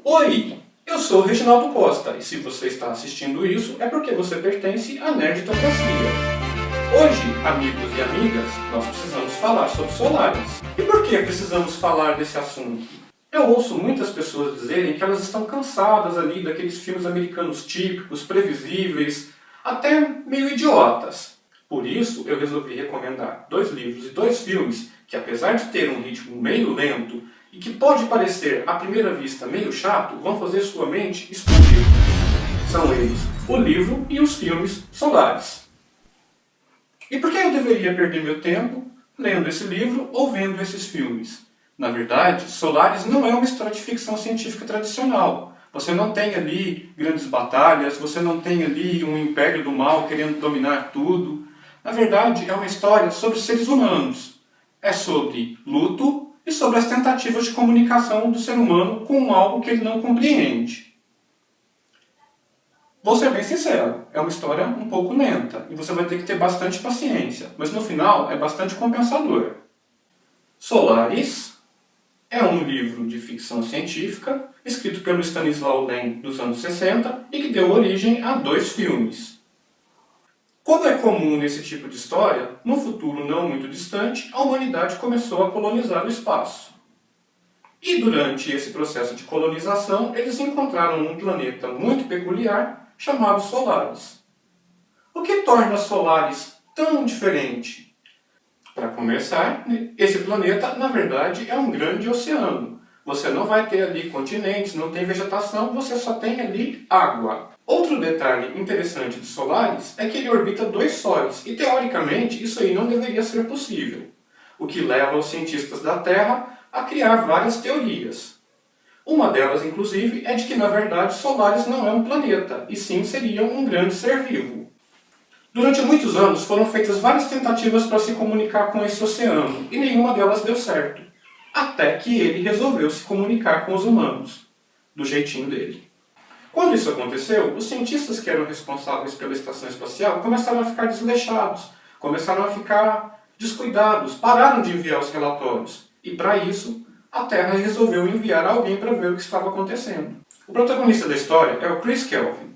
Oi, eu sou o Reginaldo Costa e se você está assistindo isso é porque você pertence à Nerditocracia. Hoje, amigos e amigas, nós precisamos falar sobre Solaris. E por que precisamos falar desse assunto? Eu ouço muitas pessoas dizerem que elas estão cansadas ali daqueles filmes americanos típicos, previsíveis, até meio idiotas. Por isso, eu resolvi recomendar 2 livros e 2 filmes que, apesar de ter um ritmo meio lento e que pode parecer à primeira vista meio chato, vão fazer sua mente explodir. São eles o livro e os filmes Solaris. E por que eu deveria perder meu tempo lendo esse livro ou vendo esses filmes? Na verdade, Solaris não é uma história de ficção científica tradicional. Você não tem ali grandes batalhas, você não tem ali um império do mal querendo dominar tudo. Na verdade, é uma história sobre seres humanos. É sobre luto e sobre as tentativas de comunicação do ser humano com algo que ele não compreende. Vou ser bem sincero, é uma história um pouco lenta e você vai ter que ter bastante paciência, mas no final é bastante compensador. Solaris é um livro de ficção científica escrito pelo Stanislaw Lem dos anos 60 e que deu origem a 2 filmes. Como é comum nesse tipo de história, no futuro não muito distante, a humanidade começou a colonizar o espaço. E durante esse processo de colonização, eles encontraram um planeta muito peculiar chamado Solaris. O que torna Solaris tão diferente? Para começar, esse planeta, na verdade, é um grande oceano. Você não vai ter ali continentes, não tem vegetação, você só tem ali água. Outro detalhe interessante de Solaris é que ele orbita 2 sóis, e teoricamente isso aí não deveria ser possível. O que leva os cientistas da Terra a criar várias teorias. Uma delas, inclusive, é de que na verdade Solaris não é um planeta, e sim seria um grande ser vivo. Durante muitos anos foram feitas várias tentativas para se comunicar com esse oceano, e nenhuma delas deu certo. Até que ele resolveu se comunicar com os humanos, do jeitinho dele. Quando isso aconteceu, os cientistas que eram responsáveis pela estação espacial começaram a ficar desleixados, começaram a ficar descuidados, pararam de enviar os relatórios. E para isso, a Terra resolveu enviar alguém para ver o que estava acontecendo. O protagonista da história é o Chris Kelvin.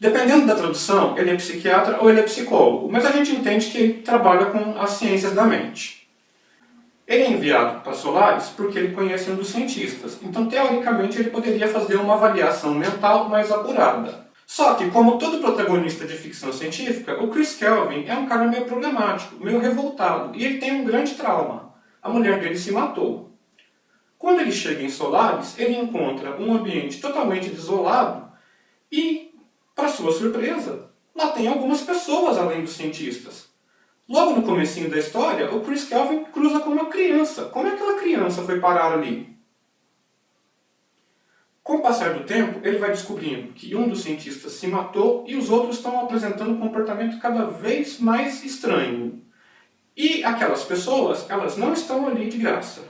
Dependendo da tradução, ele é psiquiatra ou ele é psicólogo, mas a gente entende que ele trabalha com as ciências da mente. Ele é enviado para Solaris porque ele conhece um dos cientistas, então teoricamente ele poderia fazer uma avaliação mental mais apurada. Só que, como todo protagonista de ficção científica, o Chris Kelvin é um cara meio problemático, meio revoltado, e ele tem um grande trauma. A mulher dele se matou. Quando ele chega em Solaris, ele encontra um ambiente totalmente desolado e, para sua surpresa, lá tem algumas pessoas além dos cientistas. Logo no comecinho da história, o Chris Kelvin cruza com uma criança. Como aquela criança foi parar ali? Com o passar do tempo, ele vai descobrindo que um dos cientistas se matou e os outros estão apresentando um comportamento cada vez mais estranho. E aquelas pessoas, elas não estão ali de graça.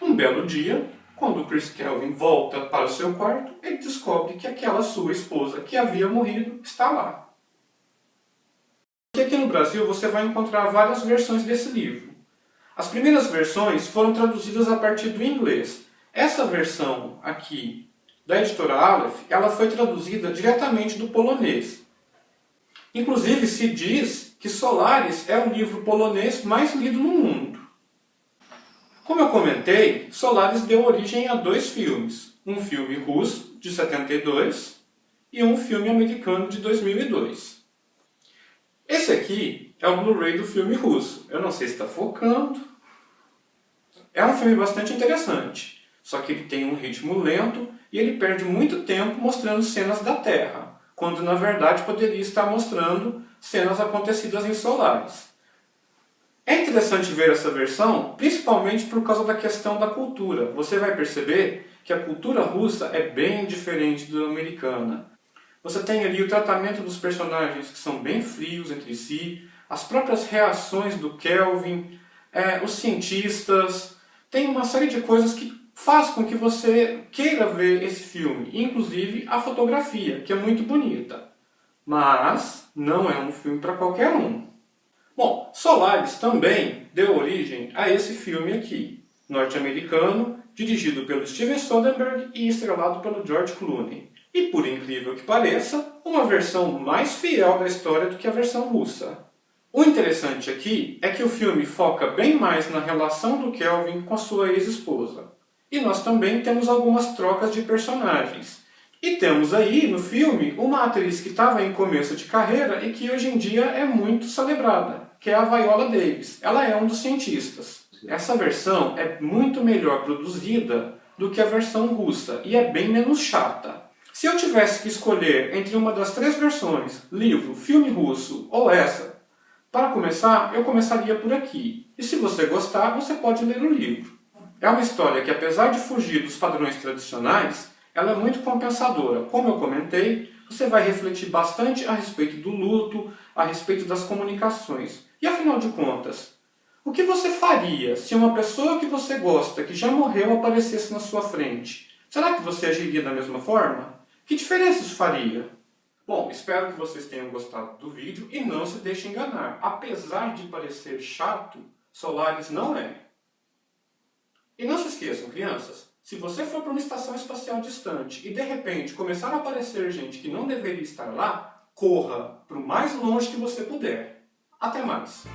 Um belo dia, quando o Chris Kelvin volta para o seu quarto, ele descobre que aquela sua esposa que havia morrido está lá. Aqui no Brasil você vai encontrar várias versões desse livro. As primeiras versões foram traduzidas a partir do inglês. Essa versão aqui, da editora Aleph, ela foi traduzida diretamente do polonês. Inclusive se diz que Solaris é o livro polonês mais lido no mundo. Como eu comentei, Solaris deu origem a 2 filmes. Um filme russo, de 72, e um filme americano, de 2002. Esse aqui é o Blu-ray do filme russo. Eu não sei se está focando. É um filme bastante interessante. Só que ele tem um ritmo lento e ele perde muito tempo mostrando cenas da Terra, quando na verdade poderia estar mostrando cenas acontecidas em Solaris. É interessante ver essa versão, principalmente por causa da questão da cultura. Você vai perceber que a cultura russa é bem diferente da americana. Você tem ali o tratamento dos personagens que são bem frios entre si, as próprias reações do Kelvin, os cientistas. Tem uma série de coisas que faz com que você queira ver esse filme, inclusive a fotografia, que é muito bonita. Mas não é um filme para qualquer um. Bom, Solaris também deu origem a esse filme aqui. norte-americano, dirigido pelo Steven Soderbergh e estrelado pelo George Clooney. E, por incrível que pareça, uma versão mais fiel da história do que a versão russa. O interessante aqui é que o filme foca bem mais na relação do Kelvin com a sua ex-esposa. E nós também temos algumas trocas de personagens. E temos aí no filme uma atriz que estava em começo de carreira e que hoje em dia é muito celebrada, que é a Viola Davis. Ela é um dos cientistas. Essa versão é muito melhor produzida do que a versão russa e é bem menos chata. Se eu tivesse que escolher entre uma das três versões, livro, filme russo ou essa, para começar, eu começaria por aqui. E se você gostar, você pode ler o livro. É uma história que, apesar de fugir dos padrões tradicionais, ela é muito compensadora. Como eu comentei, você vai refletir bastante a respeito do luto, a respeito das comunicações. E afinal de contas, o que você faria se uma pessoa que você gosta, que já morreu, aparecesse na sua frente? Será que você agiria da mesma forma? Que diferença isso faria? Bom, espero que vocês tenham gostado do vídeo e não se deixem enganar. Apesar de parecer chato, Solaris não é. E não se esqueçam, crianças, se você for para uma estação espacial distante e de repente começar a aparecer gente que não deveria estar lá, corra para o mais longe que você puder. Até mais!